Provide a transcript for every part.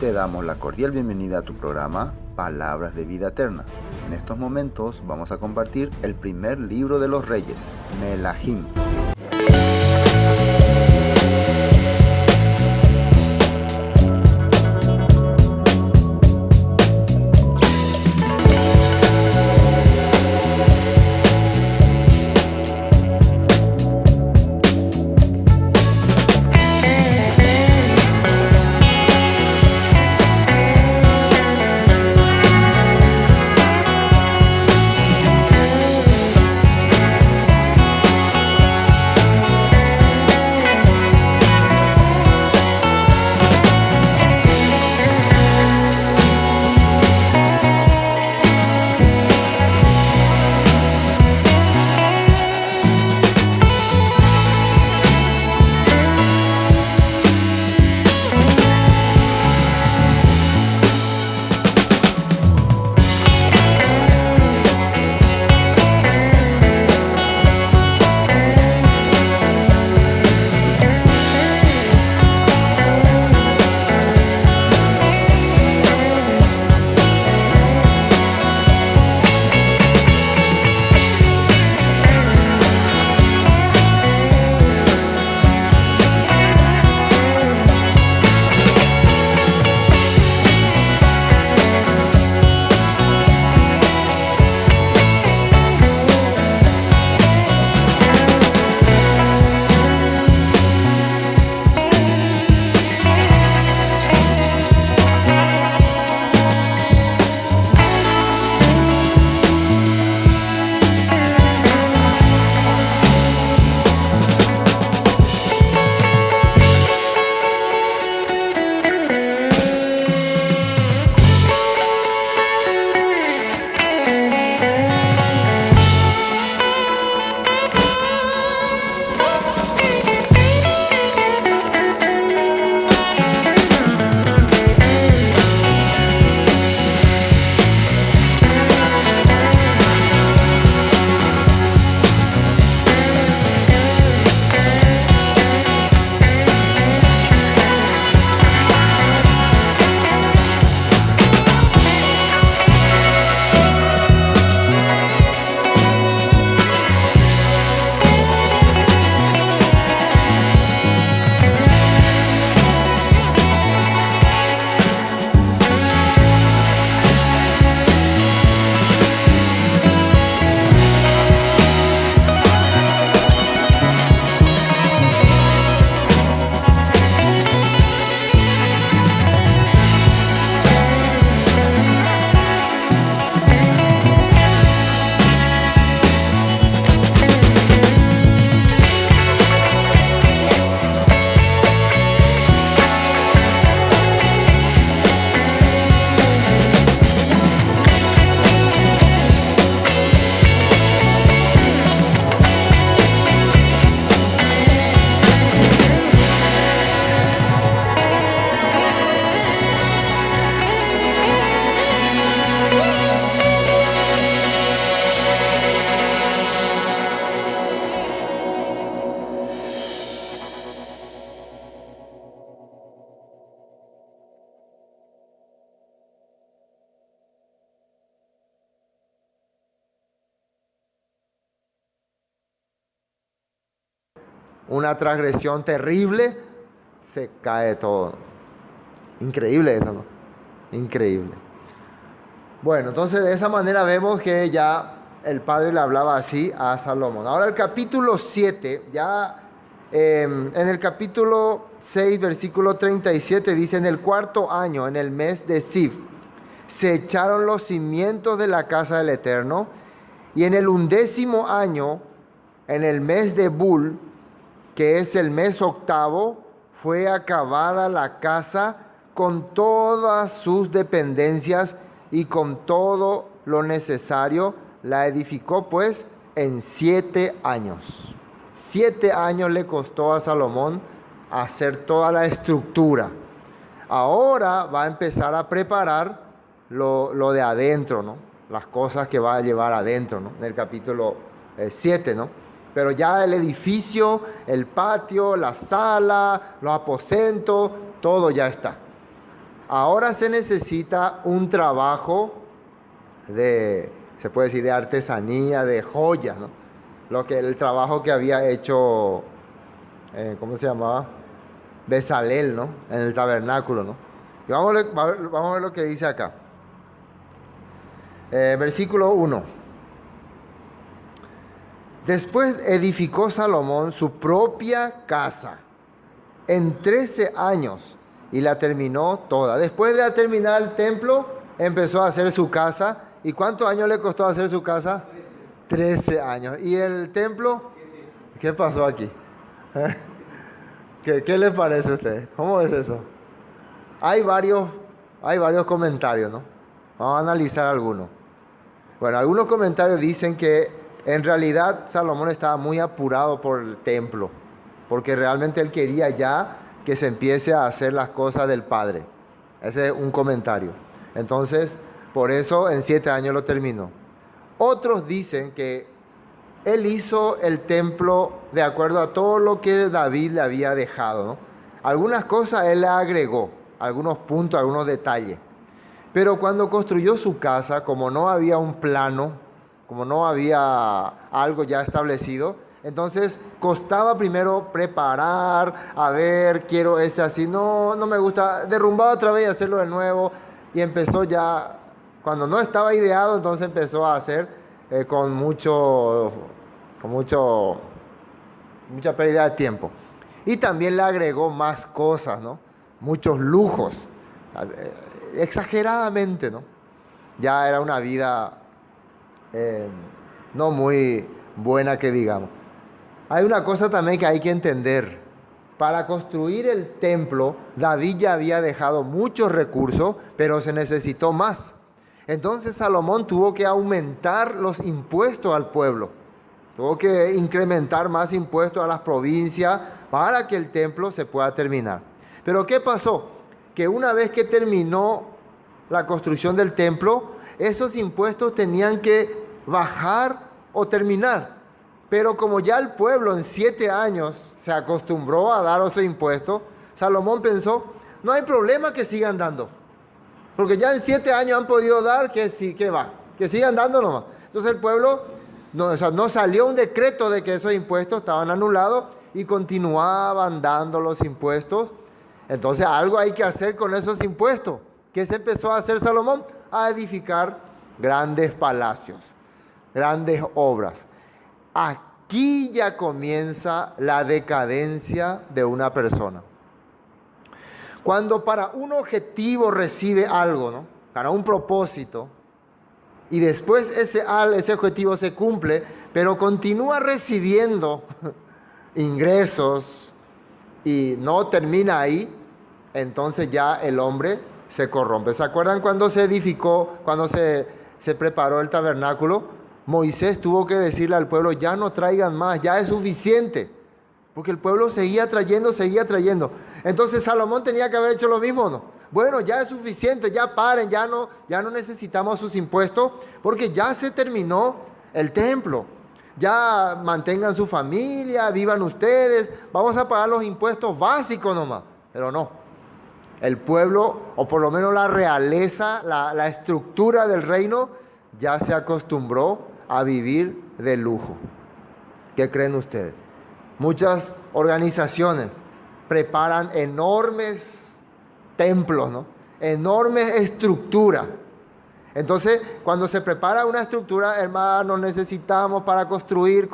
Te damos la cordial bienvenida a tu programa Palabras de Vida Eterna. En estos momentos vamos a compartir el primer libro de los Reyes, Melahim. Una transgresión terrible, se cae todo. Increíble eso, ¿no? Increíble. Bueno, entonces de esa manera vemos que ya el padre le hablaba así a Salomón. Ahora el capítulo 7, ya en el capítulo 6, versículo 37, dice: en el cuarto año, en el mes de Siv, se echaron los cimientos de la casa del Eterno, y en el 11º año, en el mes de Bul, que es el mes octavo, fue acabada la casa con todas sus dependencias y con todo lo necesario. La edificó pues en 7 años. 7 años le costó a Salomón hacer toda la estructura. Ahora va a empezar a preparar lo de adentro, ¿no? Las cosas que va a llevar adentro, ¿no? En el capítulo 7, ¿no? Pero ya el edificio, el patio, la sala, los aposentos, todo ya está. Ahora se necesita un trabajo se puede decir, de artesanía, de joyas, ¿no? El trabajo que había hecho, ¿cómo se llamaba? Bezalel, ¿no? En el tabernáculo, ¿no? Y vamos a ver lo que dice acá. Versículo 1. Después edificó Salomón su propia casa en 13 años y la terminó toda. Después de terminar el templo, empezó a hacer su casa. ¿Y cuántos años le costó hacer su casa? 13 años. ¿Y el templo? ¿Qué pasó aquí? ¿Qué le parece a usted? ¿Cómo es eso? Hay varios comentarios, ¿no? Vamos a analizar algunos. Bueno, algunos comentarios dicen que en realidad Salomón estaba muy apurado por el templo, porque realmente él quería ya que se empiece a hacer las cosas del Padre. Ese es un comentario. Entonces, por eso en 7 años lo terminó. Otros dicen que él hizo el templo de acuerdo a todo lo que David le había dejado, ¿no? Algunas cosas él le agregó, algunos puntos, algunos detalles. Pero cuando construyó su casa, como no había un plano, como no había algo ya establecido, entonces costaba primero preparar, a ver, quiero ese así, no me gusta, derrumbar otra vez y hacerlo de nuevo. Y empezó ya, cuando no estaba ideado, entonces empezó a hacer con mucha pérdida de tiempo. Y también le agregó más cosas, ¿no? Muchos lujos, exageradamente, ¿no? Ya era una vida no muy buena que digamos. Hay una cosa también que hay que entender. Para construir el templo, David ya había dejado muchos recursos, pero se necesitó más. Entonces Salomón tuvo que aumentar los impuestos al pueblo. Tuvo que incrementar más impuestos a las provincias para que el templo se pueda terminar. Pero ¿qué pasó? Que una vez que terminó la construcción del templo, esos impuestos tenían que bajar o terminar. Pero como ya el pueblo en 7 años se acostumbró a dar esos impuestos, Salomón pensó, no hay problema que sigan dando. Porque ya en 7 años han podido dar, que sigan dando nomás. Entonces el pueblo, no salió un decreto de que esos impuestos estaban anulados y continuaban dando los impuestos. Entonces algo hay que hacer con esos impuestos. ¿Qué se empezó a hacer Salomón? A edificar grandes palacios, grandes obras. Aquí ya comienza la decadencia de una persona. Cuando para un objetivo recibe algo, ¿no? Para un propósito, y después ese objetivo se cumple, pero continúa recibiendo ingresos y no termina ahí, entonces ya el hombre se corrompe. ¿Se acuerdan cuando se edificó, cuando se preparó el tabernáculo? Moisés tuvo que decirle al pueblo, ya no traigan más, ya es suficiente. Porque el pueblo seguía trayendo. Entonces Salomón tenía que haber hecho lo mismo, ¿no? Bueno, ya es suficiente, ya paren, ya no necesitamos sus impuestos, porque ya se terminó el templo. Ya mantengan su familia, vivan ustedes, vamos a pagar los impuestos básicos nomás. Pero no, el pueblo, o por lo menos la realeza, la estructura del reino, ya se acostumbró a vivir de lujo. ¿Qué creen ustedes? Muchas organizaciones preparan enormes templos, ¿no? Enormes estructuras. Entonces, cuando se prepara una estructura, hermanos, necesitamos para construir.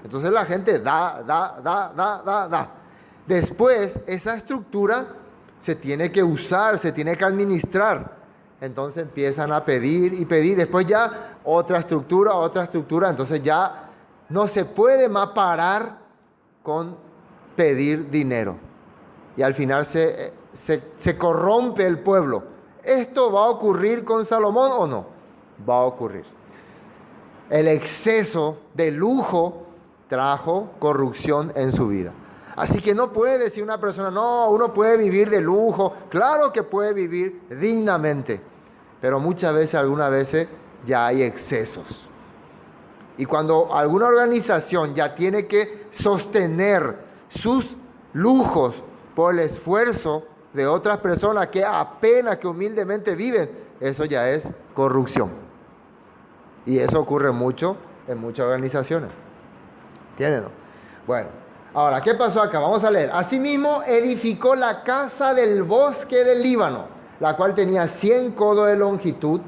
Entonces la gente da. Después, esa estructura se tiene que usar, se tiene que administrar. Entonces empiezan a pedir y pedir. Después ya otra estructura. Entonces ya no se puede más parar con pedir dinero. Y al final se corrompe el pueblo. ¿Esto va a ocurrir con Salomón o no? Va a ocurrir. El exceso de lujo trajo corrupción en su vida. Así que no puede decir una persona, no, uno puede vivir de lujo. Claro que puede vivir dignamente. Pero muchas veces, algunas veces, ya hay excesos. Y cuando alguna organización ya tiene que sostener sus lujos por el esfuerzo de otras personas que apenas, que humildemente viven, eso ya es corrupción. Y eso ocurre mucho en muchas organizaciones. ¿Entienden? Bueno, ahora, ¿qué pasó acá? Vamos a leer. Asimismo, edificó la casa del bosque del Líbano, la cual tenía 100 codos de longitud,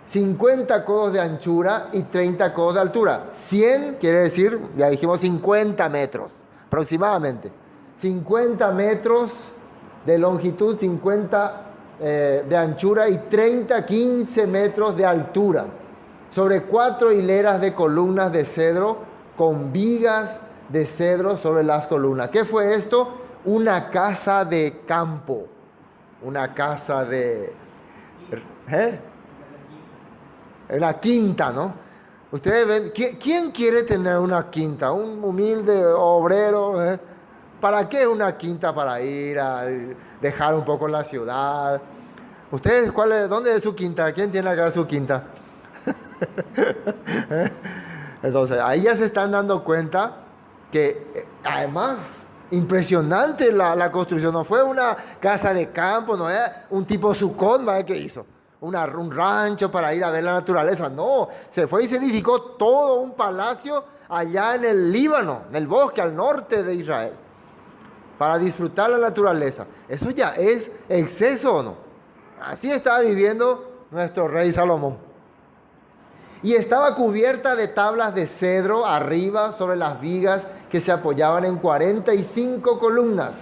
50 codos de anchura y 30 codos de altura. 100 quiere decir, ya dijimos, 50 metros aproximadamente. 50 metros de longitud, 50 de anchura y 15 metros de altura. Sobre 4 hileras de columnas de cedro con vigas de cedro sobre las columnas. ¿Qué fue esto? Una casa de campo. Una casa de... Una quinta, ¿no? Ustedes ven, ¿quién quiere tener una quinta? Un humilde obrero, ¿eh? ¿Para qué una quinta? Para ir a dejar un poco la ciudad. ¿Ustedes dónde es su quinta? ¿Quién tiene acá su quinta? Entonces, ahí ya se están dando cuenta que, además, impresionante la construcción. No fue una casa de campo, no era un tipo sucón, ¿vale? ¿Qué hizo? Un rancho para ir a ver la naturaleza. No, se fue y se edificó todo un palacio allá en el Líbano, en el bosque, al norte de Israel, para disfrutar la naturaleza. ¿Eso ya es exceso o no? Así estaba viviendo nuestro rey Salomón. Y estaba cubierta de tablas de cedro arriba sobre las vigas que se apoyaban en 45 columnas.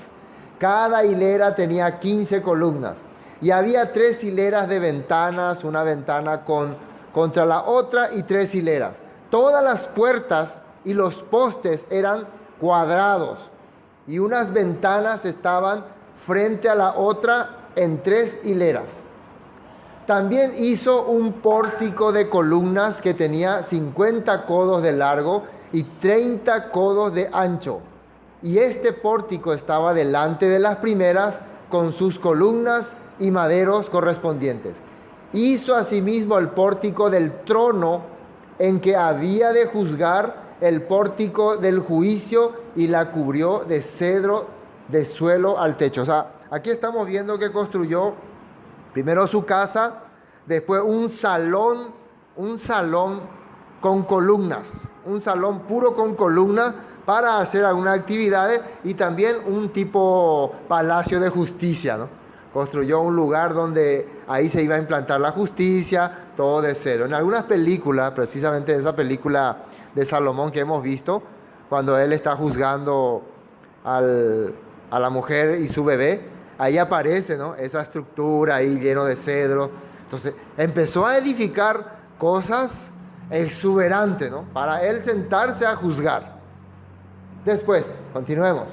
Cada hilera tenía 15 columnas. Y había 3 hileras de ventanas, una ventana contra la otra y 3 hileras. Todas las puertas y los postes eran cuadrados y unas ventanas estaban frente a la otra en 3 hileras. También hizo un pórtico de columnas que tenía 50 codos de largo y 30 codos de ancho. Y este pórtico estaba delante de las primeras con sus columnas y maderos correspondientes. Hizo asimismo el pórtico del trono en que había de juzgar, el pórtico del juicio, y la cubrió de cedro de suelo al techo. O sea, aquí estamos viendo que construyó primero su casa, después un salón con columnas, un salón puro con columnas para hacer algunas actividades, y también un tipo palacio de justicia, ¿no? Construyó un lugar donde ahí se iba a implantar la justicia, todo de cero. En algunas películas, precisamente esa película de Salomón que hemos visto, cuando él está juzgando a la mujer y su bebé, ahí aparece, ¿no?, esa estructura ahí lleno de cedro. Entonces empezó a edificar cosas exuberantes, ¿no?, para él sentarse a juzgar. Después, continuemos.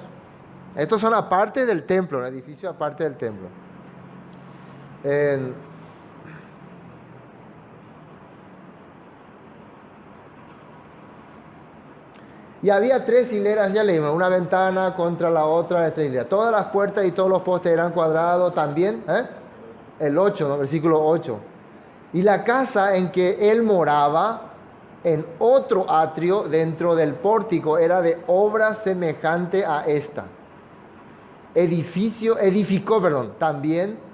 Estos son aparte del templo, un edificio aparte del templo. Y había 3 hileras, ya leímos, una ventana contra la otra de 3 hileras. Todas las puertas y todos los postes eran cuadrados también. El 8, ¿no? Versículo 8. Y la casa en que él moraba, en otro atrio dentro del pórtico, era de obra semejante a esta. Edificó también.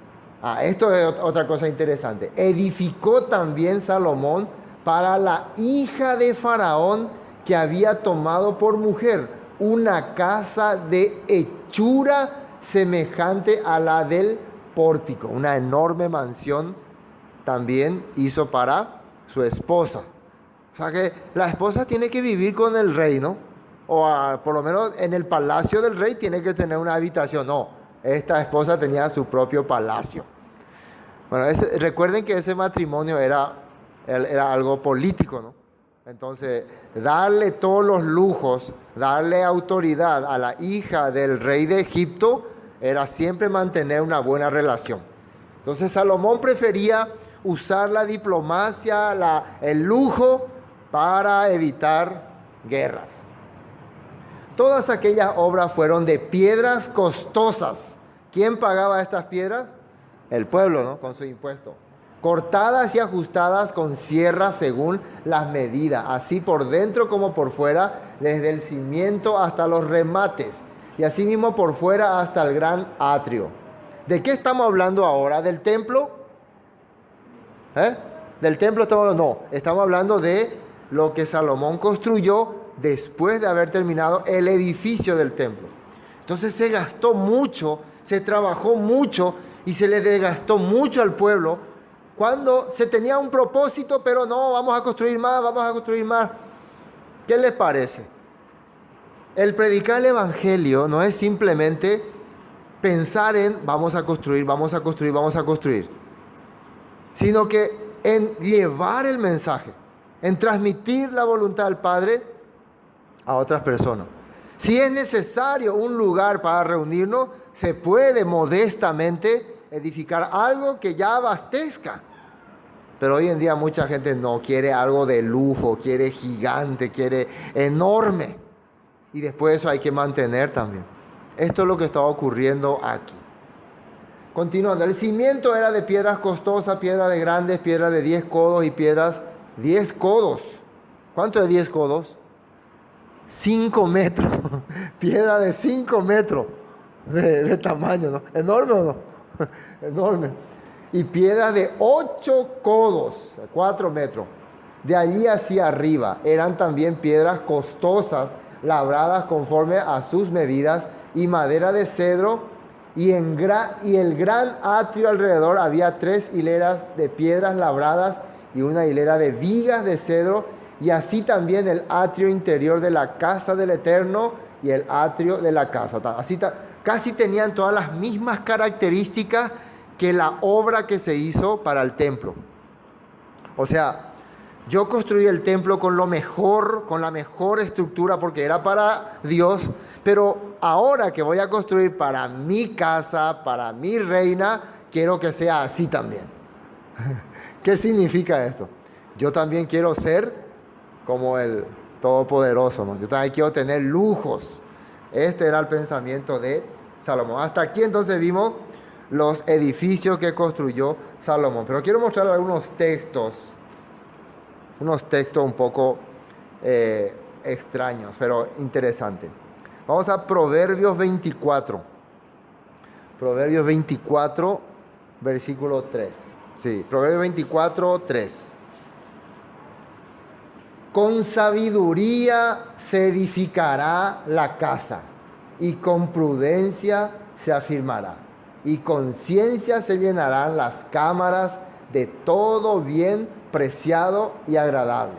Esto es otra cosa interesante. Edificó también Salomón para la hija de Faraón que había tomado por mujer una casa de hechura semejante a la del pórtico. Una enorme mansión también hizo para su esposa. O sea que la esposa tiene que vivir con el rey, ¿no? O por lo menos en el palacio del rey tiene que tener una habitación. No, esta esposa tenía su propio palacio. Bueno, recuerden que ese matrimonio era algo político, ¿no? Entonces, darle todos los lujos, darle autoridad a la hija del rey de Egipto, era siempre mantener una buena relación. Entonces, Salomón prefería usar la diplomacia, el lujo, para evitar guerras. Todas aquellas obras fueron de piedras costosas. ¿Quién pagaba estas piedras? El pueblo, ¿no?, con su impuesto. Cortadas y ajustadas con sierras según las medidas, así por dentro como por fuera, desde el cimiento hasta los remates. y asimismo por fuera hasta el gran atrio. ¿De qué estamos hablando ahora? ¿Del templo? ¿Del templo estamos hablando? No, estamos hablando de lo que Salomón construyó después de haber terminado el edificio del templo. Entonces se gastó mucho, se trabajó mucho y se le desgastó mucho al pueblo cuando se tenía un propósito, pero no, vamos a construir más, vamos a construir más. ¿Qué les parece? El predicar el evangelio no es simplemente pensar en vamos a construir, vamos a construir, vamos a construir, sino que en llevar el mensaje, en transmitir la voluntad del Padre a otras personas. Si es necesario un lugar para reunirnos, se puede modestamente edificar algo que ya abastezca. Pero hoy en día mucha gente no quiere algo de lujo, quiere gigante, quiere enorme. Y después eso hay que mantener también. Esto es lo que está ocurriendo aquí. Continuando, el cimiento era de piedras costosas, piedras de grandes, piedras de 10 codos y piedras 10 codos. ¿Cuánto es 10 codos? 5 metros. Piedra de 5 metros de tamaño, ¿no? ¿Enorme o no? Enorme. Y piedras de 8 codos, 4 metros. De allí hacia arriba eran también piedras costosas, labradas conforme a sus medidas, y madera de cedro. Y el gran atrio alrededor había 3 hileras de piedras labradas y una hilera de vigas de cedro, y así también el atrio interior de la casa del Eterno y el atrio de la casa. Así casi tenían todas las mismas características que la obra que se hizo para el templo. O sea, yo construí el templo con lo mejor, con la mejor estructura porque era para Dios, pero ahora que voy a construir para mi casa, para mi reina, quiero que sea así también. ¿Qué significa esto? Yo también quiero ser como el Todopoderoso, ¿no? Yo también quiero tener lujos. Este era el pensamiento de Salomón. Hasta aquí entonces vimos los edificios que construyó Salomón. Pero quiero mostrar algunos textos un poco extraños, pero interesantes. Vamos a Proverbios 24. Proverbios 24, versículo 3. Sí, Proverbios 24, 3. Con sabiduría se edificará la casa, y con prudencia se afirmará, y con ciencia se llenarán las cámaras de todo bien preciado y agradable.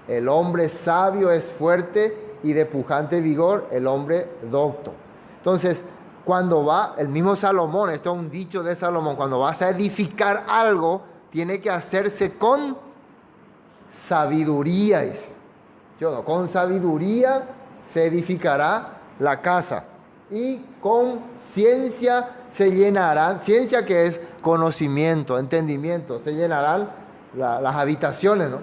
El hombre sabio es fuerte y de pujante vigor el hombre docto. Entonces, cuando va, el mismo Salomón, esto es un dicho de Salomón, cuando vas a edificar algo, tiene que hacerse con sabiduría. Dice. Con sabiduría se edificará la casa y con ciencia se llenarán, ciencia que es conocimiento, entendimiento, se llenarán las habitaciones, ¿no?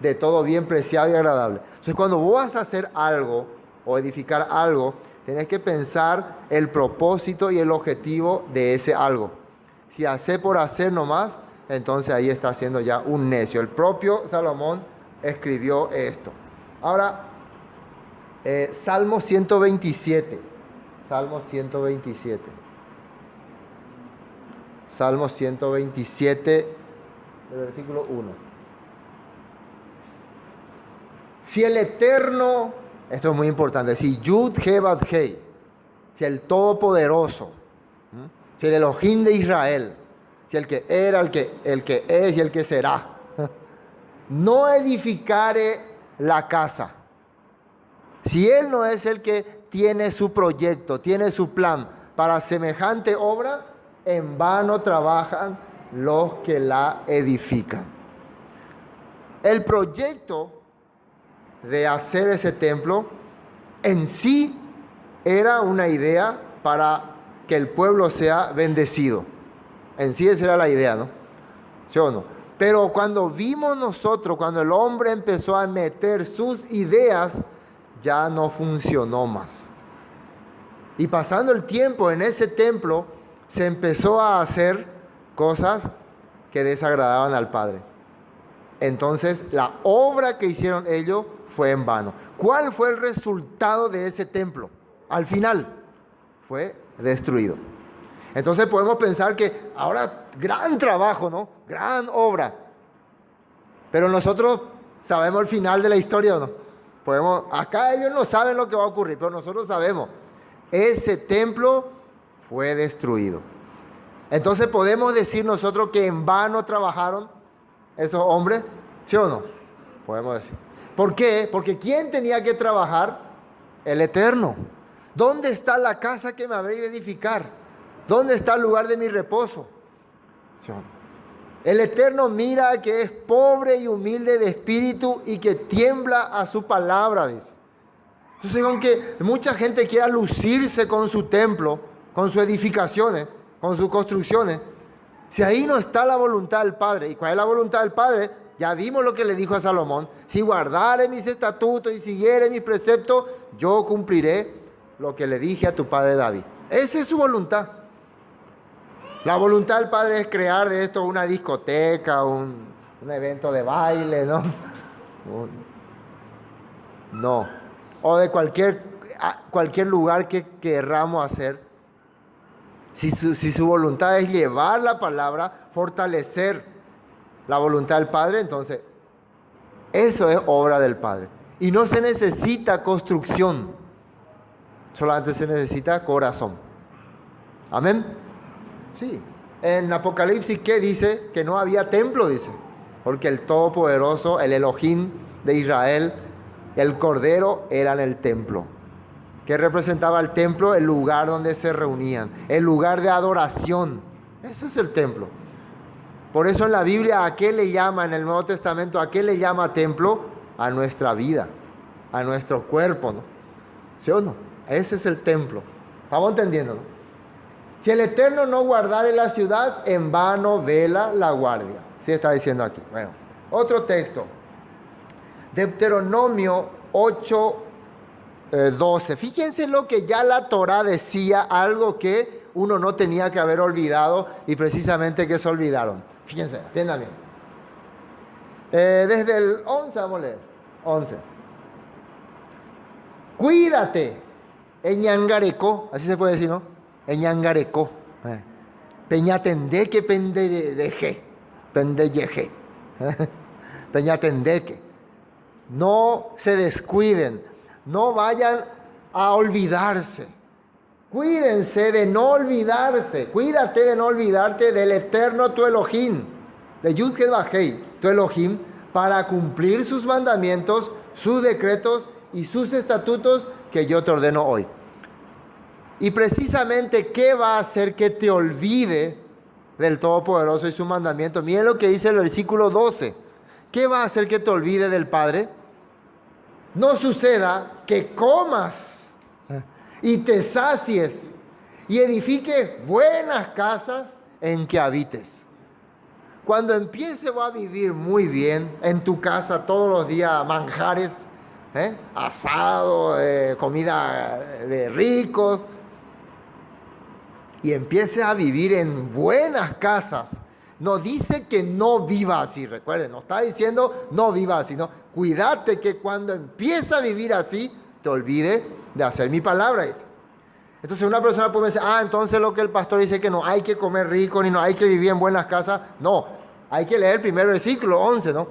De todo bien preciado y agradable. Entonces, cuando vos vas a hacer algo o edificar algo, tenés que pensar el propósito y el objetivo de ese algo. Si hace por hacer nomás, entonces ahí está siendo ya un necio. El propio Salomón escribió esto. Ahora, Salmo 127. Salmo 127. Salmo 127, versículo 1. Si el Eterno, esto es muy importante, si Yud He Bad Hei, si el Todopoderoso, si el Elohim de Israel, si el que era, el que es y el que será, no edificare la casa, si Él no es el que tiene su proyecto, tiene su plan para semejante obra, en vano trabajan los que la edifican. El proyecto de hacer ese templo en sí era una idea para que el pueblo sea bendecido. En sí esa era la idea, ¿no? ¿Sí o no? Pero cuando vimos nosotros, cuando el hombre empezó a meter sus ideas, ya no funcionó más. Y pasando el tiempo en ese templo, se empezó a hacer cosas que desagradaban al Padre. Entonces, la obra que hicieron ellos fue en vano. ¿Cuál fue el resultado de ese templo? al final, fue destruido. Entonces podemos pensar que ahora gran trabajo, ¿no? Gran obra. Pero nosotros sabemos el final de la historia, ¿o no? Acá ellos no saben lo que va a ocurrir, pero nosotros sabemos. Ese templo fue destruido. Entonces podemos decir nosotros que en vano trabajaron esos hombres, ¿sí o no? Podemos decir. ¿Por qué? Porque ¿quién tenía que trabajar? El Eterno. ¿Dónde está la casa que me habréis de edificar? ¿Dónde está el lugar de mi reposo? ¿Sí o no? El Eterno mira que es pobre y humilde de espíritu y que tiembla a su palabra, dice. Entonces, aunque mucha gente quiera lucirse con su templo, con sus edificaciones, con sus construcciones, si ahí no está la voluntad del Padre, ¿y cuál es la voluntad del Padre? Ya vimos lo que le dijo a Salomón: si guardare mis estatutos y siguiere mis preceptos, yo cumpliré lo que le dije a tu padre David. Esa es su voluntad. La voluntad del Padre es crear de esto una discoteca, un evento de baile, ¿no? No. O de cualquier lugar que querramos hacer. Si su voluntad es llevar la palabra, fortalecer la voluntad del Padre, entonces eso es obra del Padre. Y no se necesita construcción, solamente se necesita corazón. Amén. Sí. En Apocalipsis, ¿qué dice? Que no había templo, dice. Porque el Todopoderoso, el Elohim de Israel, el Cordero, eran el templo. ¿Qué representaba el templo? El lugar donde se reunían, el lugar de adoración. Eso es el templo. Por eso en la Biblia, ¿a qué le llama en el Nuevo Testamento? ¿A qué le llama templo? A nuestra vida, a nuestro cuerpo, ¿no? ¿Sí o no? Ese es el templo. ¿Estamos entendiendo, no? Si el Eterno no guardare la ciudad, en vano vela la guardia. ¿Sí está diciendo aquí? Bueno, otro texto. Deuteronomio 8:12. Fíjense lo que ya la Torá decía, algo que uno no tenía que haber olvidado y precisamente que se olvidaron. Fíjense, atiendan bien. Desde el 11 vamos a leer. 11. Cuídate, Eñangareco, así se puede decir, ¿no? Eñangareco. Peñatendeque pendeje. Pendelleje. Peñatendeque. No se descuiden, no vayan a olvidarse. Cuídense de no olvidarse. Cuídate de no olvidarte del Eterno tu Elohim, de Yud-Heh-Vah-Hei, tu Elohim, para cumplir sus mandamientos, sus decretos y sus estatutos que yo te ordeno hoy. Y precisamente, ¿qué va a hacer que te olvide del Todopoderoso y su mandamiento? Miren lo que dice el versículo 12. ¿Qué va a hacer que te olvide del Padre? No suceda que comas y te sacies y edifiques buenas casas en que habites. Cuando empieces a vivir muy bien en tu casa todos los días, manjares, asado, comida de ricos, y empieces a vivir en buenas casas. No dice que no viva así, recuerden, no está diciendo no viva así, no. Cuídate que cuando empieza a vivir así, te olvide de hacer mi palabra, dice. Entonces una persona puede decir, entonces lo que el pastor dice que no hay que comer rico, ni no hay que vivir en buenas casas. No, hay que leer el primer versículo, 11, ¿no?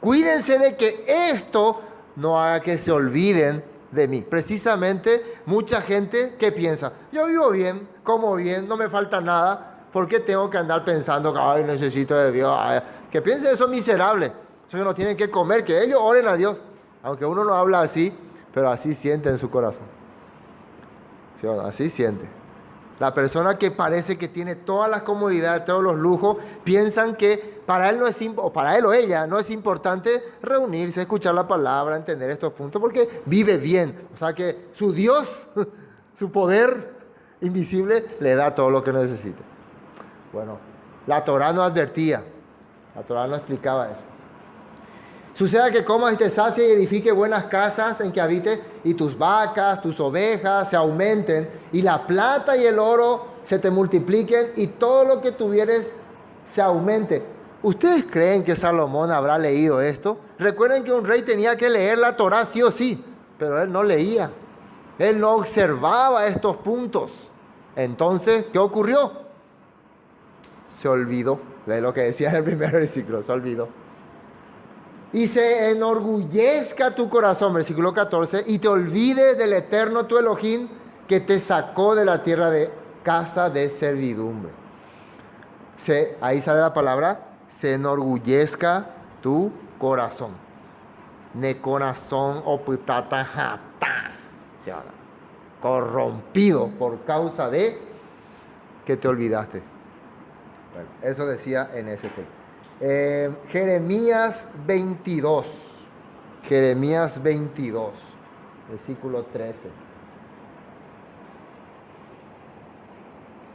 Cuídense de que esto no haga que se olviden de mí. Precisamente mucha gente que piensa, yo vivo bien, como bien, no me falta nada. ¿Por qué tengo que andar pensando que necesito de Dios? Que piensen eso miserable. Eso que no tienen que comer, que ellos oren a Dios. Aunque uno no habla así, pero así siente en su corazón. ¿Sí? Así siente. La persona que parece que tiene todas las comodidades, todos los lujos, piensan que para él o ella no es importante reunirse, escuchar la palabra, entender estos puntos, porque vive bien. O sea que su Dios, su poder invisible, le da todo lo que necesita. Bueno, la Torá no advertía, la Torá no explicaba eso. Suceda que comas y te sacies y edifiques buenas casas en que habites, y tus vacas, tus ovejas se aumenten, y la plata y el oro se te multipliquen, y todo lo que tuvieres se aumente. ¿Ustedes creen que Salomón habrá leído esto? Recuerden que un rey tenía que leer la Torá sí o sí, pero él no leía. Él no observaba estos puntos. Entonces, ¿qué ocurrió? Se olvidó de lo que decía en el primer versículo, se olvidó. Y se enorgullezca tu corazón, versículo 14, y te olvides del eterno tu Elohim que te sacó de la tierra de casa de servidumbre. Ahí sale la palabra, se enorgullezca tu corazón. Ne corazón o putata jata. Corrompido por causa de que te olvidaste. Bueno, eso decía en ese texto. Jeremías 22. Jeremías 22, versículo 13.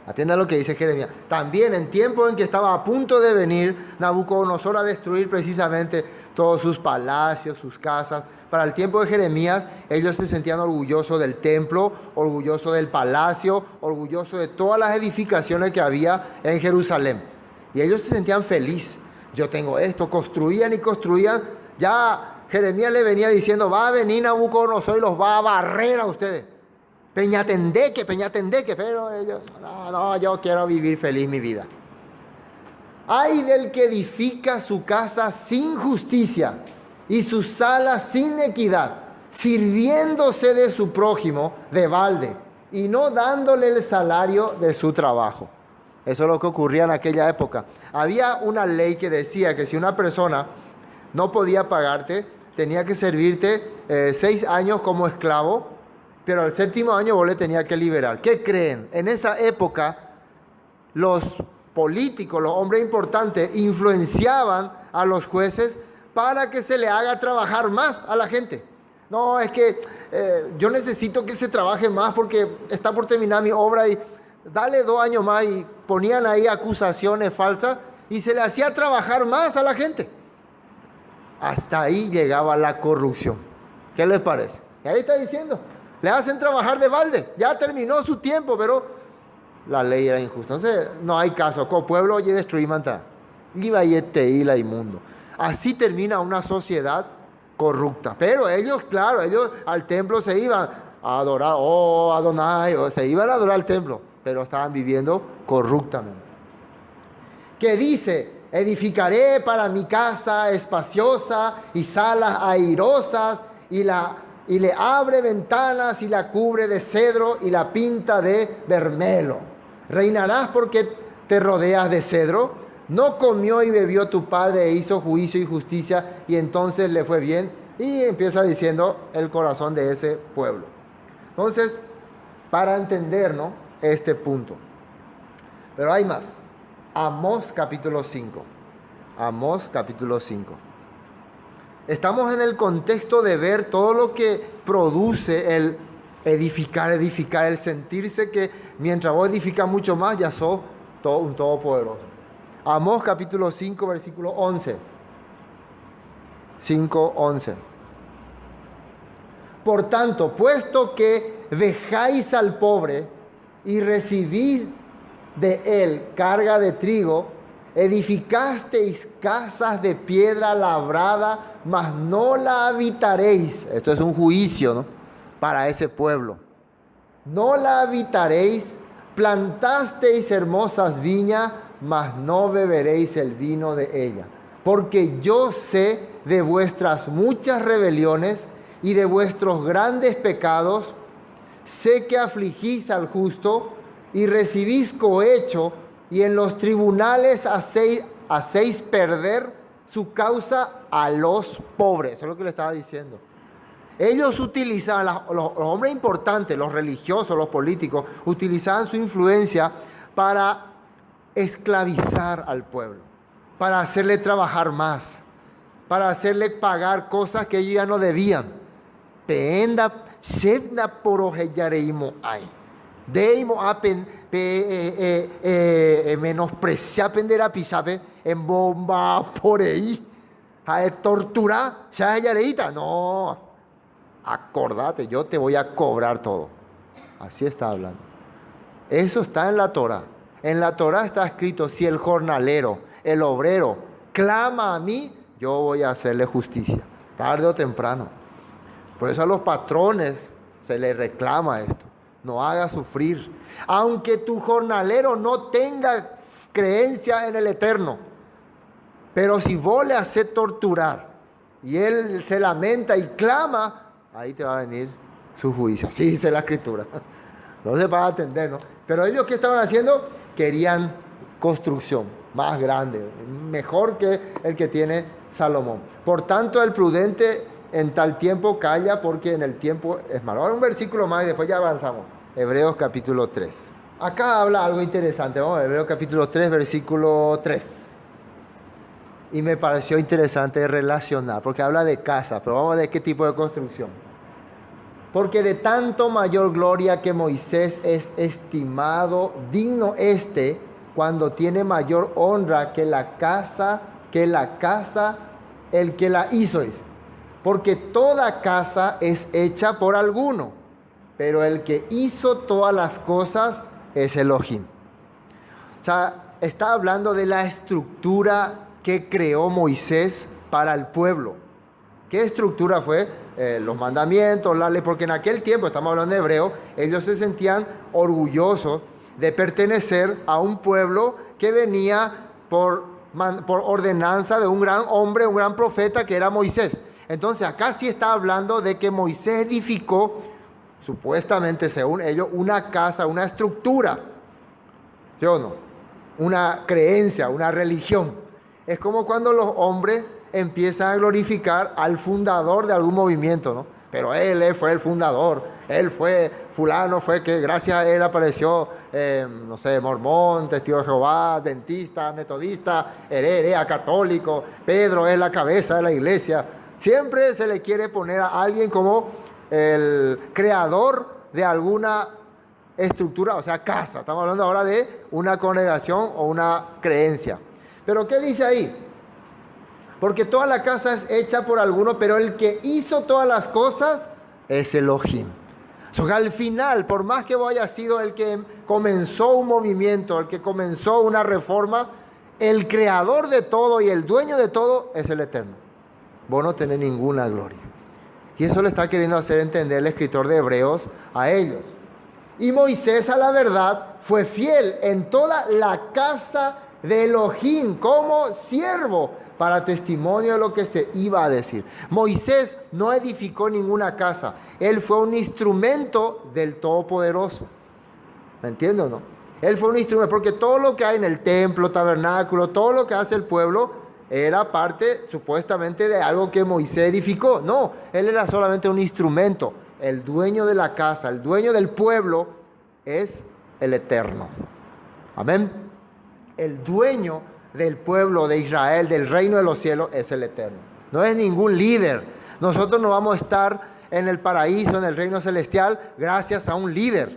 Atienda lo que dice Jeremías. También en tiempo en que estaba a punto de venir Nabucodonosor a destruir precisamente todos sus palacios, sus casas. Para el tiempo de Jeremías, ellos se sentían orgullosos del templo, orgullosos del palacio, orgullosos de todas las edificaciones que había en Jerusalén. Y ellos se sentían felices. Yo tengo esto, construían y construían. Ya Jeremías le venía diciendo, va a venir Nabucodonosor y los va a barrer a ustedes. Peñatendeque, pero ellos, no, yo quiero vivir feliz mi vida. Ay del que edifica su casa sin justicia y sus salas sin equidad, sirviéndose de su prójimo de balde y no dándole el salario de su trabajo. Eso es lo que ocurría en aquella época. Había una ley que decía que si una persona no podía pagarte, tenía que servirte 6 años como esclavo, pero al 7º año vos le tenías que liberar. ¿Qué creen? En esa época, los políticos, los hombres importantes, influenciaban a los jueces para que se le haga trabajar más a la gente. No, es que yo necesito que se trabaje más porque está por terminar mi obra y dale 2 años más, y ponían ahí acusaciones falsas y se le hacía trabajar más a la gente. Hasta ahí llegaba la corrupción. ¿Qué les parece? Y ahí está diciendo, le hacen trabajar de balde, ya terminó su tiempo, pero la ley era injusta. Entonces no hay caso, con pueblo oye destruir manta. Iba y la inmundo. Así termina una sociedad corrupta. Pero ellos, claro, ellos al templo se iban a adorar, oh Adonai, se iban a adorar al templo, pero estaban viviendo corruptamente. Que dice, edificaré para mi casa espaciosa y salas airosas y le abre ventanas y la cubre de cedro y la pinta de bermelo. Reinarás porque te rodeas de cedro. No comió y bebió tu padre e hizo juicio y justicia y entonces le fue bien. Y empieza diciendo el corazón de ese pueblo. Entonces, para entendernos este punto. Pero hay más. Amós capítulo 5. Amós capítulo 5. Estamos en el contexto de ver todo lo que produce el edificar, el sentirse que mientras vos edificas mucho más, ya sos un todopoderoso. Amós capítulo 5, versículo 11. 5:11. Por tanto, puesto que vejáis al pobre y recibís de él carga de trigo, edificasteis casas de piedra labrada, mas no la habitaréis. Esto es un juicio, ¿no?, para ese pueblo. No la habitaréis, plantasteis hermosas viñas, mas no beberéis el vino de ella. Porque yo sé de vuestras muchas rebeliones y de vuestros grandes pecados, sé que afligís al justo y recibís cohecho, y en los tribunales hacéis perder su causa a los pobres. Eso es lo que le estaba diciendo. Ellos utilizaban, los hombres importantes, los religiosos, los políticos, utilizaban su influencia para esclavizar al pueblo, para hacerle trabajar más, para hacerle pagar cosas que ellos ya no debían. Peenda sevna porojeyareimo hay. Deimo apen menospreciar pendera pisape en bomba por ahí. A torturar, ya yareita. No, acordate, yo te voy a cobrar todo. Así está hablando. Eso está en la Torah. En la Torah está escrito, si el jornalero, el obrero, clama a mí, yo voy a hacerle justicia, tarde o temprano. Por eso a los patrones se le reclama esto. No haga sufrir. Aunque tu jornalero no tenga creencia en el Eterno, pero si vos le haces torturar y él se lamenta y clama, ahí te va a venir su juicio. Así dice la Escritura. No se va a atender, ¿no? Pero ellos, ¿qué estaban haciendo? Querían construcción más grande, mejor que el que tiene Salomón. Por tanto, el prudente en tal tiempo calla, porque en el tiempo es malo. Ahora un versículo más y después ya avanzamos. Hebreos capítulo 3. Acá habla algo interesante. Vamos a Hebreos capítulo 3, versículo 3. Y me pareció interesante relacionar, porque habla de casa, pero vamos a ver qué tipo de construcción. Porque de tanto mayor gloria que Moisés es estimado, digno cuando tiene mayor honra que la casa, el que la hizo. Porque toda casa es hecha por alguno, pero el que hizo todas las cosas es Elohim. O sea, está hablando de la estructura que creó Moisés para el pueblo. ¿Qué estructura fue? Los mandamientos, la ley, porque en aquel tiempo, estamos hablando de hebreo, ellos se sentían orgullosos de pertenecer a un pueblo que venía por ordenanza de un gran hombre, un gran profeta que era Moisés. Entonces acá sí está hablando de que Moisés edificó, supuestamente según ellos, una casa, una estructura, ¿sí o no? Una creencia, una religión. Es como cuando los hombres empiezan a glorificar al fundador de algún movimiento, ¿no? Pero él fue el fundador, él fue, fulano fue que gracias a él apareció, no sé, mormón, testigo de Jehová, adventista, metodista, herea, católico, Pedro es la cabeza de la iglesia. Siempre se le quiere poner a alguien como el creador de alguna estructura, o sea, casa. Estamos hablando ahora de una congregación o una creencia. Pero ¿qué dice ahí? Porque toda la casa es hecha por alguno, pero el que hizo todas las cosas es Elohim. O sea, al final, por más que vos hayas sido el que comenzó un movimiento, el que comenzó una reforma, el creador de todo y el dueño de todo es el Eterno. Vos no tenés ninguna gloria. Y eso le está queriendo hacer entender el escritor de Hebreos a ellos. Y Moisés, a la verdad, fue fiel en toda la casa de Elohim como siervo, para testimonio de lo que se iba a decir. Moisés no edificó ninguna casa. Él fue un instrumento del Todopoderoso. ¿Me entiendes o no? Él fue un instrumento, porque todo lo que hay en el templo, tabernáculo, todo lo que hace el pueblo, era parte supuestamente de algo que Moisés edificó. No, él era solamente un instrumento. El dueño de la casa, el dueño del pueblo es el Eterno. Amén. El dueño del pueblo de Israel, del reino de los cielos, es el Eterno. No es ningún líder. Nosotros no vamos a estar en el paraíso, en el reino celestial, gracias a un líder,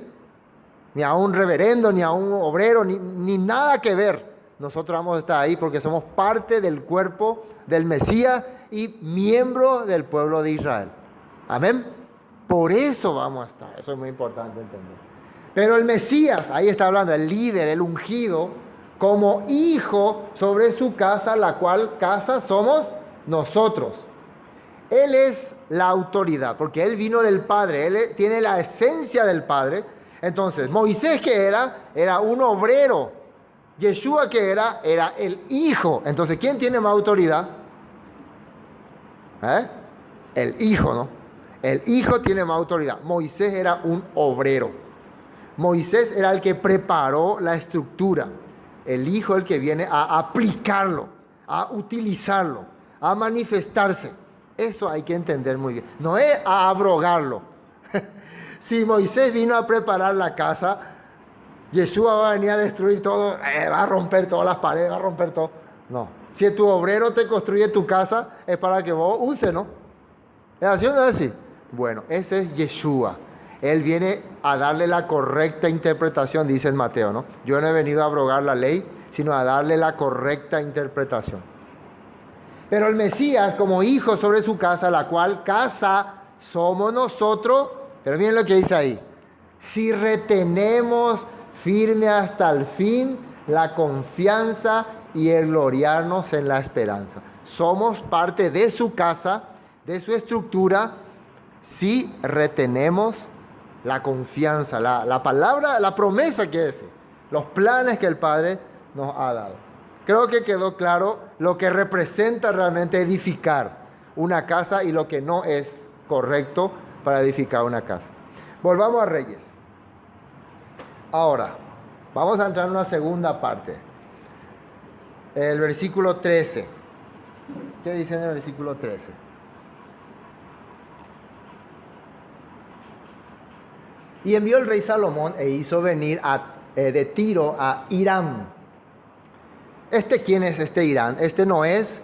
ni a un reverendo, ni a un obrero, ni nada que ver. Nosotros vamos a estar ahí porque somos parte del cuerpo del Mesías y miembro del pueblo de Israel. Amén. Por eso vamos a estar. Eso es muy importante entender. Pero el Mesías, ahí está hablando, el líder, el ungido, como hijo sobre su casa, la cual casa somos nosotros. Él es la autoridad, porque él vino del Padre, él tiene la esencia del Padre. Entonces, Moisés, que era un obrero. Yeshua, que era el hijo. Entonces, ¿quién tiene más autoridad? El hijo, ¿no? El hijo tiene más autoridad. Moisés era un obrero. Moisés era el que preparó la estructura. El hijo es el que viene a aplicarlo, a utilizarlo, a manifestarse. Eso hay que entender muy bien. No es a abrogarlo. Si Moisés vino a preparar la casa, Yeshua va a venir a destruir todo, va a romper todas las paredes, va a romper todo. No. Si tu obrero te construye tu casa, es para que vos uses, ¿no? ¿Es así o no es así? Bueno, ese es Yeshua. Él viene a darle la correcta interpretación, dice en Mateo, ¿no? Yo no he venido a abrogar la ley, sino a darle la correcta interpretación. Pero el Mesías, como hijo sobre su casa, la cual casa somos nosotros, pero miren lo que dice ahí. Si retenemos firme hasta el fin la confianza y el gloriarnos en la esperanza. Somos parte de su casa, de su estructura, si retenemos la confianza, la palabra, la promesa que es, los planes que el Padre nos ha dado. Creo que quedó claro lo que representa realmente edificar una casa y lo que no es correcto para edificar una casa. Volvamos a Reyes. Ahora, vamos a entrar en una segunda parte. El versículo 13. ¿Qué dice en el versículo 13? Y envió el rey Salomón e hizo venir de Tiro a Hiram. ¿Quién es este Hiram? Este no es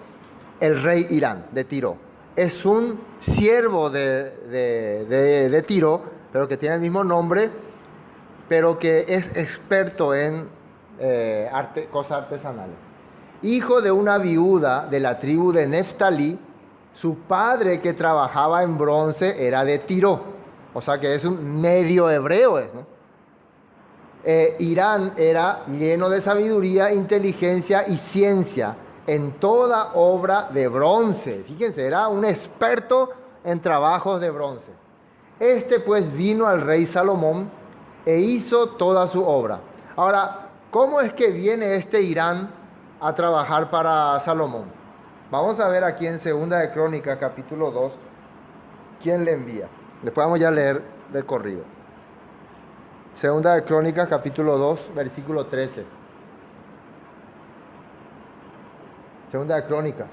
el rey Hiram de Tiro. Es un siervo de Tiro, pero que tiene el mismo nombre, pero que es experto en cosas artesanales. Hijo de una viuda de la tribu de Neftalí, su padre que trabajaba en bronce era de Tiro. O sea que es un medio hebreo, ¿no? Hiram era lleno de sabiduría, inteligencia y ciencia en toda obra de bronce. Fíjense, era un experto en trabajos de bronce. Pues vino al rey Salomón e hizo toda su obra. Ahora, ¿cómo es que viene Hiram a trabajar para Salomón? Vamos a ver aquí en 2 de Crónicas, capítulo 2, quién le envía. Después vamos ya a leer de corrido. 2 de Crónicas, capítulo 2, versículo 13. 2 de Crónicas,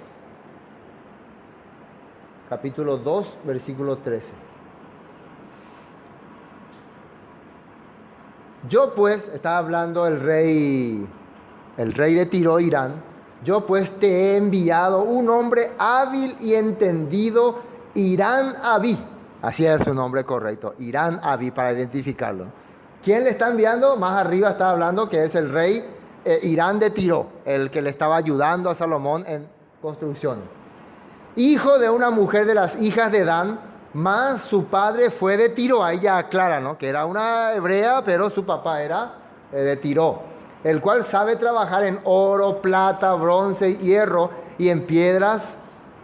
capítulo 2, versículo 13. Yo pues, estaba hablando el rey de Tiro, Hiram, yo pues te he enviado un hombre hábil y entendido, Hiram Abí. Así es su nombre correcto, Hiram Abí, para identificarlo. ¿Quién le está enviando? Más arriba está hablando que es el rey Hiram de Tiro, el que le estaba ayudando a Salomón en construcción. Hijo de una mujer de las hijas de Dan, más su padre fue de Tiro. Ahí ya aclara, ¿no? Que era una hebrea, pero su papá era de Tiro. El cual sabe trabajar en oro, plata, bronce, hierro y en piedras,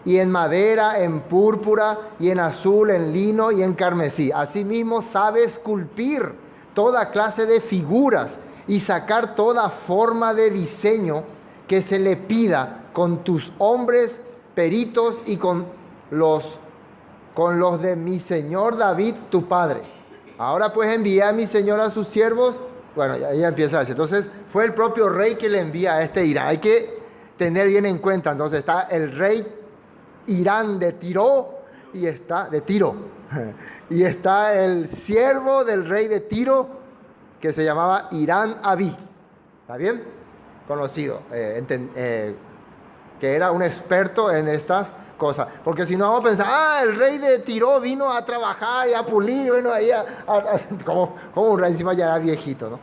y en madera, en púrpura, y en azul, en lino y en carmesí. Asimismo sabe esculpir toda clase de figuras y sacar toda forma de diseño que se le pida con tus hombres peritos y con los de mi señor David, tu padre. Ahora pues envía a mi señor a sus siervos. Bueno, ya empieza a decir. Entonces fue el propio rey que le envía a Hiram. Hay que tener bien en cuenta. Entonces está el rey Hiram de Tiro y está de Tiro. Y está el siervo del rey de Tiro que se llamaba Hiram Abí. ¿Está bien? Conocido. Que era un experto en estas cosas. Porque si no vamos a pensar, el rey de Tiro vino a trabajar y a pulir, bueno, ahí como un rey encima ya era viejito, ¿no?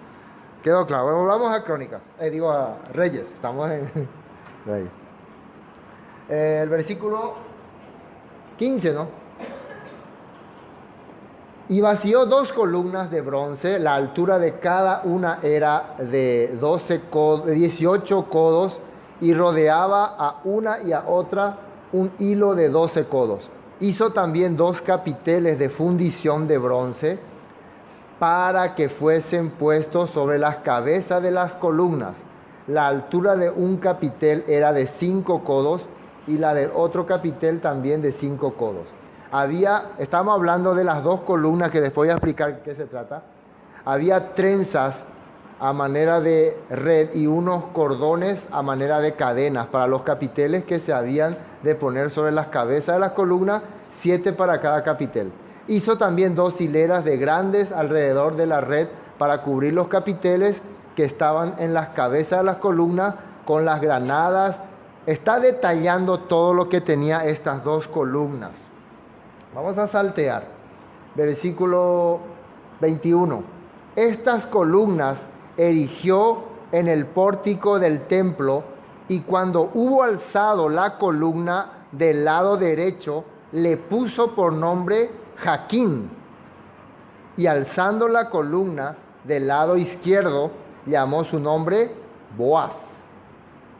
Quedó claro. Bueno, volvamos a Crónicas. A Reyes. Estamos en Reyes. El versículo 15, ¿no? Y vació 2 columnas de bronce, la altura de cada una era de 18 codos, y rodeaba a una y a otra un hilo de 12 codos. Hizo también 2 capiteles de fundición de bronce para que fuesen puestos sobre las cabezas de las columnas. La altura de un capitel era de 5 codos y la del otro capitel también de 5 codos. Estamos hablando de las 2 columnas que después voy a explicar qué se trata. Había trenzas a manera de red y unos cordones a manera de cadenas para los capiteles que se habían de poner sobre las cabezas de las columnas, 7 para cada capitel. Hizo también 2 hileras de grandes alrededor de la red para cubrir los capiteles que estaban en las cabezas de las columnas con las granadas. Está detallando todo lo que tenía estas 2 columnas. Vamos a saltear. Versículo 21. Estas columnas erigió en el pórtico del templo, y cuando hubo alzado la columna del lado derecho, le puso por nombre Jaquín. Y alzando la columna del lado izquierdo, llamó su nombre Boaz.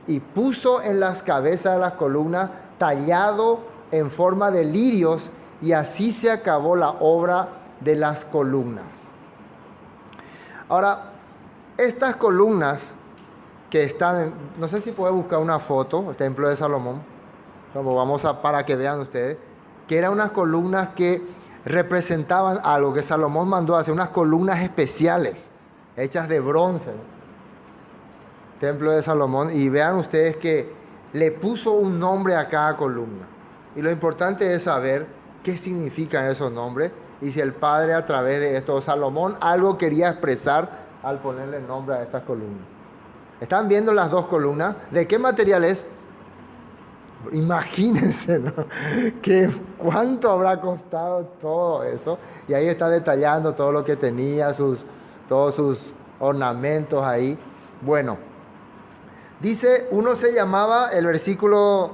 Y puso en las cabezas de la columna tallado en forma de lirios, y así se acabó la obra de las columnas. Ahora, estas columnas que están, no sé si puede buscar una foto, el templo de Salomón, para que vean ustedes, que eran unas columnas que representaban algo que Salomón mandó a hacer, unas columnas especiales, hechas de bronce, ¿no? Templo de Salomón, y vean ustedes que le puso un nombre a cada columna. Y lo importante es saber qué significan esos nombres y si el Padre a través de esto, Salomón, algo quería expresar al ponerle nombre a estas columnas. ¿Están viendo las dos columnas? ¿De qué material es? Imagínense, ¿no? ¿Cuánto habrá costado todo eso? Y ahí está detallando todo lo que tenía, todos sus ornamentos ahí. Bueno, dice, uno se llamaba, el versículo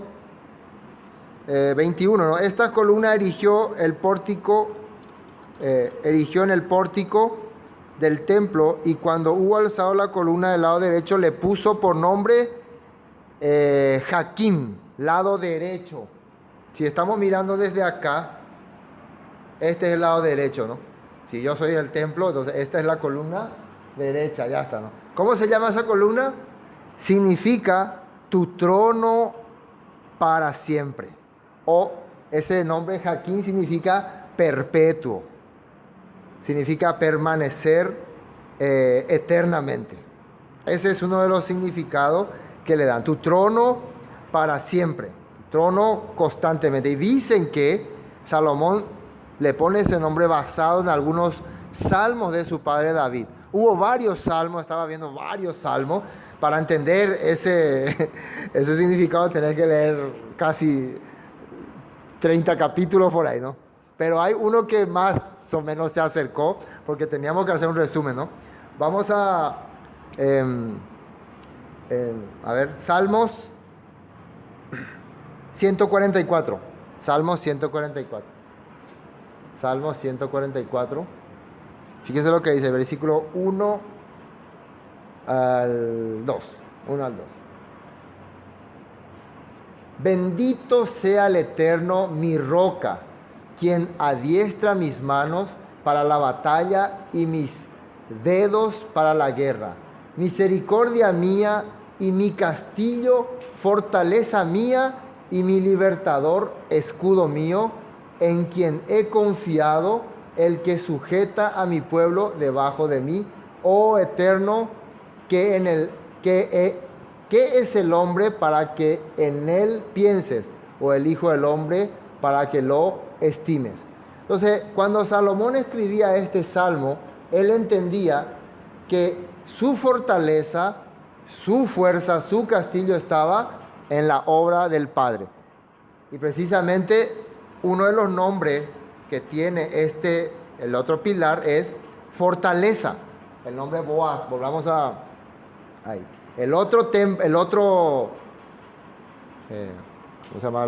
21, ¿no? Esta columna erigió en el pórtico del templo, y cuando hubo alzado la columna del lado derecho, le puso por nombre Jaquín, lado derecho. Si estamos mirando desde acá, este es el lado derecho, ¿no? Si yo soy el templo, entonces esta es la columna derecha, ya está, ¿no? ¿Cómo se llama esa columna? Significa tu trono para siempre. O ese nombre Jaquín significa perpetuo. Significa permanecer eternamente. Ese es uno de los significados que le dan. Tu trono para siempre. Trono constantemente. Y dicen que Salomón le pone ese nombre basado en algunos salmos de su padre David. Hubo varios salmos, estaba viendo varios salmos. Para entender ese significado tenés que leer casi 30 capítulos por ahí, ¿no? Pero hay uno que más o menos se acercó, porque teníamos que hacer un resumen, ¿no? Vamos a ver, Salmos 144. Salmos 144. Salmos 144. Fíjense lo que dice, versículo 1 al 2. 1 al 2. Bendito sea el Eterno, mi roca, quien adiestra mis manos para la batalla y mis dedos para la guerra. Misericordia mía y mi castillo, fortaleza mía y mi libertador, escudo mío, en quien he confiado, el que sujeta a mi pueblo debajo de mí. Oh Eterno, ¿qué es el hombre para que en él pienses? O el hijo del hombre para que lo estimes. Entonces, cuando Salomón escribía este salmo, él entendía que su fortaleza, su fuerza, su castillo estaba en la obra del Padre. Y precisamente uno de los nombres que tiene el otro pilar es fortaleza. El nombre Boaz, volvamos ahí. ¿Cómo se llama?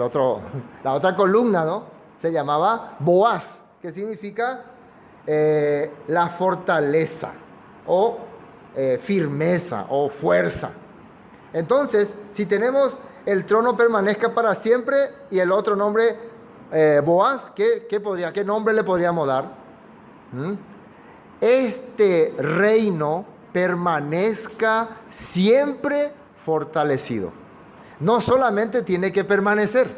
La otra columna, ¿no? Se llamaba Boaz, que significa la fortaleza o firmeza o fuerza. Entonces, si tenemos el trono permanezca para siempre y el otro nombre Boaz, ¿qué nombre le podríamos dar? Este reino permanezca siempre fortalecido. No solamente tiene que permanecer.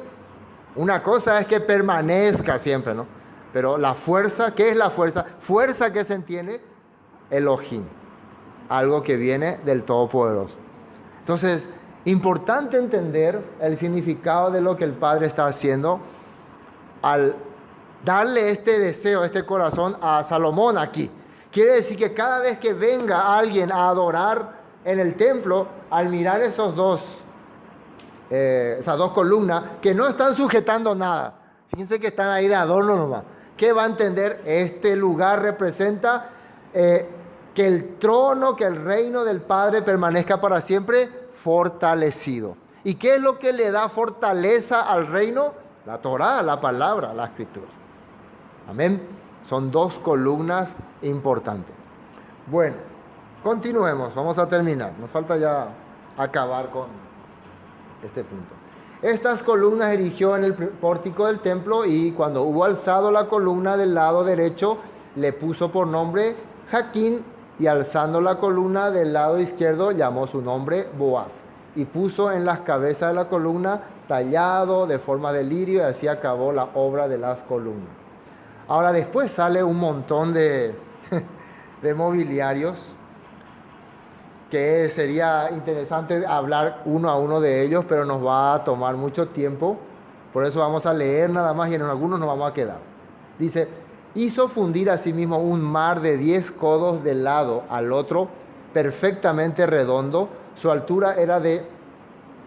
Una cosa es que permanezca siempre, ¿no? Pero la fuerza, ¿qué es la fuerza? Fuerza que se entiende, Elohim. Algo que viene del Todopoderoso. Entonces, importante entender el significado de lo que el Padre está haciendo al darle este deseo, este corazón a Salomón aquí. Quiere decir que cada vez que venga alguien a adorar en el templo, al mirar esas dos columnas que no están sujetando nada, fíjense que están ahí de adorno nomás, ¿qué va a entender? Este lugar representa que el trono, que el reino del Padre permanezca para siempre fortalecido. ¿Y qué es lo que le da fortaleza al reino? La Torá, la palabra, la escritura. Amén. Son dos columnas importantes. Bueno, continuemos, vamos a terminar. Nos falta ya acabar con este punto. Estas columnas erigió en el pórtico del templo, y cuando hubo alzado la columna del lado derecho, le puso por nombre Jaquín, y alzando la columna del lado izquierdo llamó su nombre Boaz. Y puso en las cabezas de la columna tallado de forma de lirio, y así acabó la obra de las columnas. Ahora después sale un montón de mobiliarios, que sería interesante hablar uno a uno de ellos, pero nos va a tomar mucho tiempo. Por eso vamos a leer nada más y en algunos nos vamos a quedar. Dice: hizo fundir asimismo un mar de 10 codos del lado al otro, perfectamente redondo. Su altura era de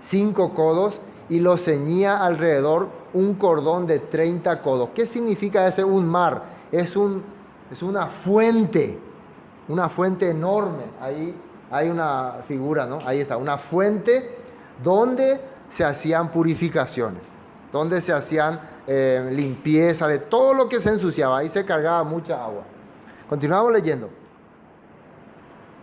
5 codos y lo ceñía alrededor un cordón de 30 codos. ¿Qué significa ese un mar? Es una fuente enorme. Ahí hay una figura, ¿no? Ahí está, una fuente donde se hacían purificaciones, donde se hacían limpieza de todo lo que se ensuciaba. Ahí se cargaba mucha agua. Continuamos leyendo.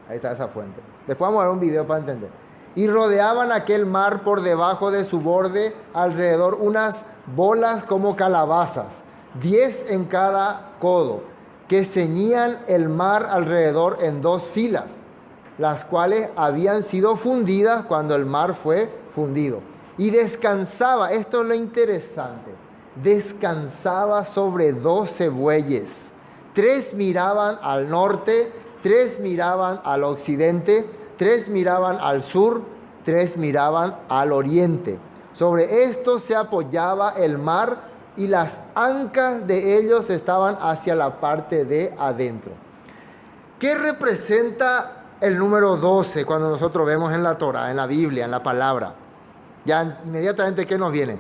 Ahí está esa fuente. Después vamos a ver un video para entender. Y rodeaban aquel mar por debajo de su borde alrededor unas bolas como calabazas, 10 en cada codo, que ceñían el mar alrededor en 2 filas, las cuales habían sido fundidas cuando el mar fue fundido. Y descansaba, esto es lo interesante, descansaba sobre 12 bueyes. 3 miraban al norte, 3 miraban al occidente, 3 miraban al sur, 3 miraban al oriente. Sobre esto se apoyaba el mar, y las ancas de ellos estaban hacia la parte de adentro. ¿Qué representa el número 12 cuando nosotros vemos en la Torá, en la Biblia, en la palabra? Ya inmediatamente, ¿qué nos viene?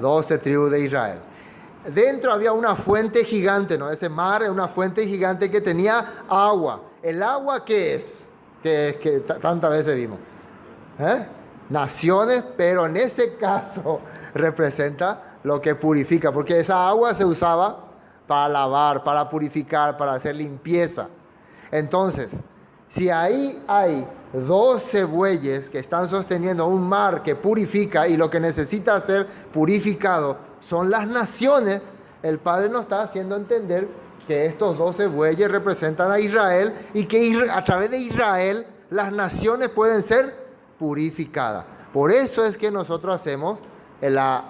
12 tribus de Israel. Dentro había una fuente gigante, ¿no? Ese mar es una fuente gigante que tenía agua. ¿El agua qué es? Que tantas veces vimos. Naciones, pero en ese caso representa lo que purifica, porque esa agua se usaba para lavar, para purificar, para hacer limpieza. Entonces, si ahí hay 12 bueyes que están sosteniendo un mar que purifica, y lo que necesita ser purificado son las naciones, el Padre nos está haciendo entender que estos 12 bueyes representan a Israel, y que a través de Israel las naciones pueden ser purificadas. Por eso es que nosotros hacemos la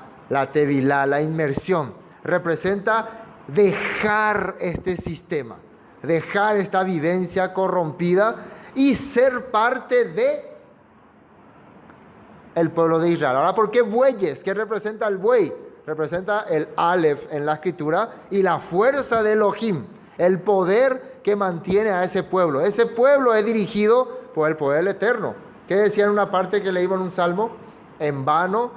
tevilá, la inmersión. Representa dejar este sistema, dejar esta vivencia corrompida y ser parte de el pueblo de Israel. Ahora, ¿por qué bueyes? ¿Qué representa el buey? Representa el Aleph en la escritura y la fuerza de Elohim, el poder que mantiene a ese pueblo. Ese pueblo es dirigido por el poder eterno. ¿Qué decía en una parte que leímos en un salmo? En vano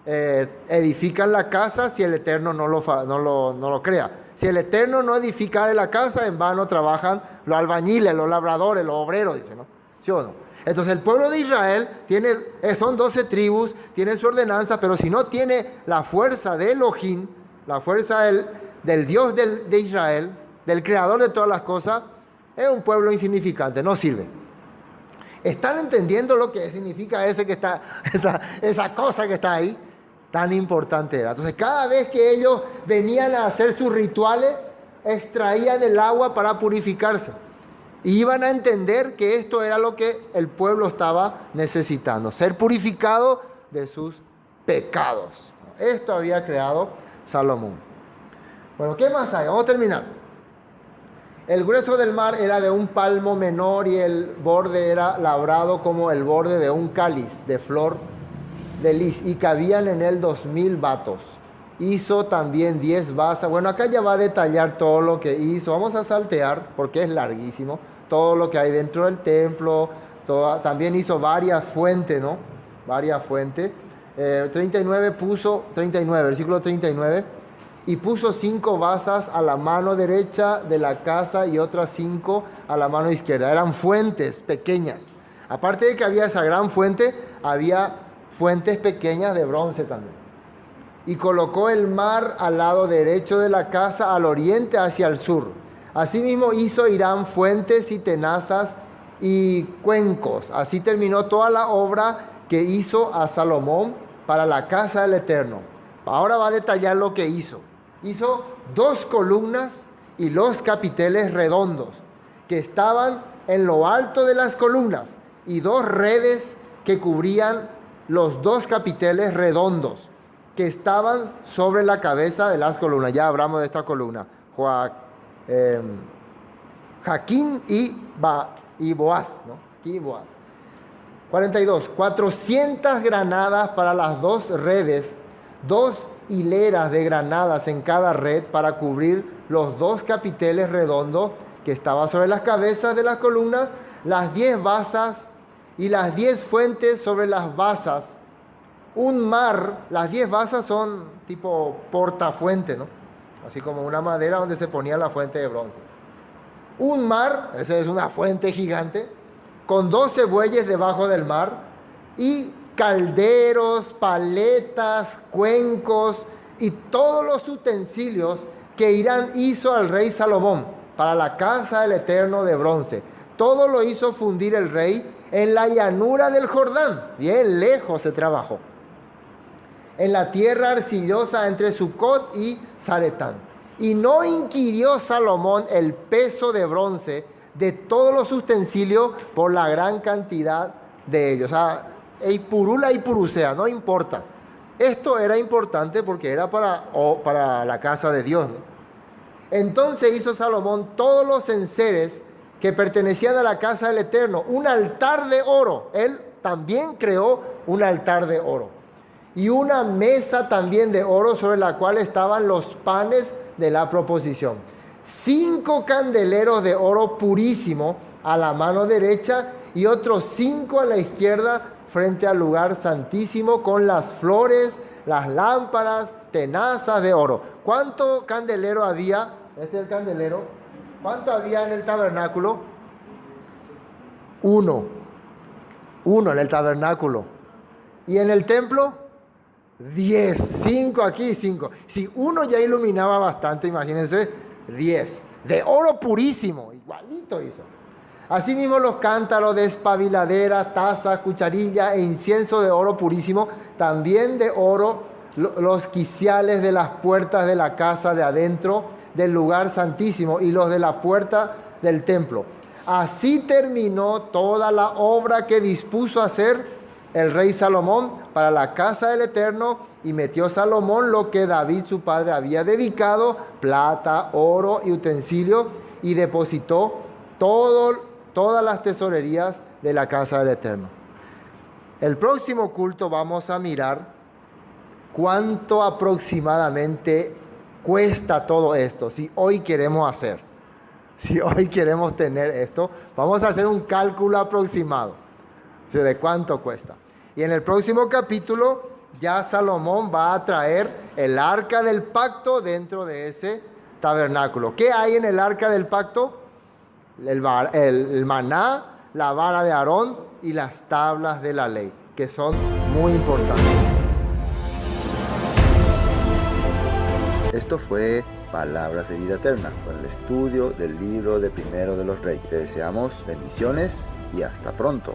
edifican la casa si el Eterno no lo crea. Si el Eterno no edifica la casa, en vano trabajan los albañiles, los labradores, los obreros, dice, ¿no? ¿Sí o no? Entonces el pueblo de Israel son 12 tribus, tiene su ordenanza, pero si no tiene la fuerza de Elohim, la fuerza del Dios de Israel, del creador de todas las cosas, es un pueblo insignificante, no sirve. ¿Están entendiendo lo que significa esa cosa que está ahí? Tan importante era. Entonces, cada vez que ellos venían a hacer sus rituales, extraían el agua para purificarse. Y iban a entender que esto era lo que el pueblo estaba necesitando, ser purificado de sus pecados. Esto había creado Salomón. Bueno, ¿qué más hay? Vamos a terminar. El grueso del mar era de un palmo menor, y el borde era labrado como el borde de un cáliz de flor de lis, y cabían en él 2000 batos. Hizo también 10 basas. Bueno, acá ya va a detallar todo lo que hizo. Vamos a saltear porque es larguísimo. Todo lo que hay dentro del templo. También hizo varias fuentes, ¿no? Varias fuentes. 39, versículo 39. Y puso 5 basas a la mano derecha de la casa y otras 5 a la mano izquierda. Eran fuentes pequeñas. Aparte de que había esa gran fuente, había fuentes pequeñas de bronce también. Y colocó el mar al lado derecho de la casa, al oriente hacia el sur. Asimismo hizo Hiram fuentes y tenazas y cuencos. Así terminó toda la obra que hizo a Salomón para la casa del Eterno. Ahora va a detallar lo que hizo. hizo 2 columnas y los capiteles redondos que estaban en lo alto de las columnas y 2 redes que cubrían los 2 capiteles redondos que estaban sobre la cabeza de las columnas. Ya hablamos de esta columna. Jaquín y Boaz, ¿no? Jaquín y Boaz. 42. 400 granadas para las 2 redes, 2 hileras de granadas en cada red para cubrir los 2 capiteles redondos que estaban sobre las cabezas de las columnas, las 10 basas y las 10 fuentes sobre las basas. Un mar, las 10 basas son tipo portafuente, ¿no? Así como una madera donde se ponía la fuente de bronce. Un mar, esa es una fuente gigante, con 12 bueyes debajo del mar, y calderos, paletas, cuencos y todos los utensilios que Hirán hizo al rey Salomón para la casa del Eterno de bronce. Todo lo hizo fundir el rey en la llanura del Jordán, bien lejos se trabajó, en la tierra arcillosa entre Sucot y Zaretán. Y no inquirió Salomón el peso de bronce de todos los utensilios por la gran cantidad de ellos. O sea, Eipurula y Purusea, no importa. Esto era importante porque era para la casa de Dios, ¿no? Entonces hizo Salomón todos los enseres que pertenecían a la casa del Eterno, un altar de oro. Él también creó un altar de oro. Y una mesa también de oro sobre la cual estaban los panes de la proposición. 5 candeleros de oro purísimo a la mano derecha y otros 5 a la izquierda frente al lugar santísimo con las flores, las lámparas, tenazas de oro. ¿Cuánto candelero había? Este es el candelero. ¿Cuánto había en el tabernáculo? 1. 1 en el tabernáculo. ¿Y en el templo? 10. 5 aquí y 5. Si 1 ya iluminaba bastante, imagínense, 10. De oro purísimo, igualito hizo. Asimismo los cántaros de espabiladera, tazas, cucharillas e incienso de oro purísimo, también de oro, los quiciales de las puertas de la casa de adentro del lugar santísimo y los de la puerta del templo. Así terminó toda la obra que dispuso hacer el rey Salomón para la casa del Eterno, y metió Salomón lo que David su padre había dedicado, plata, oro y utensilios, y depositó todas las tesorerías de la casa del Eterno. El próximo culto vamos a mirar cuánto aproximadamente cuesta todo esto, si hoy queremos hacer. Si hoy queremos tener esto, vamos a hacer un cálculo aproximado de cuánto cuesta. Y en el próximo capítulo ya Salomón va a traer el arca del pacto dentro de ese tabernáculo. ¿Qué hay en el arca del pacto? El maná, la vara de Aarón y las tablas de la ley, que son muy importantes. Esto fue Palabras de Vida Eterna, con el estudio del libro de Primero de los Reyes. Te deseamos bendiciones y hasta pronto.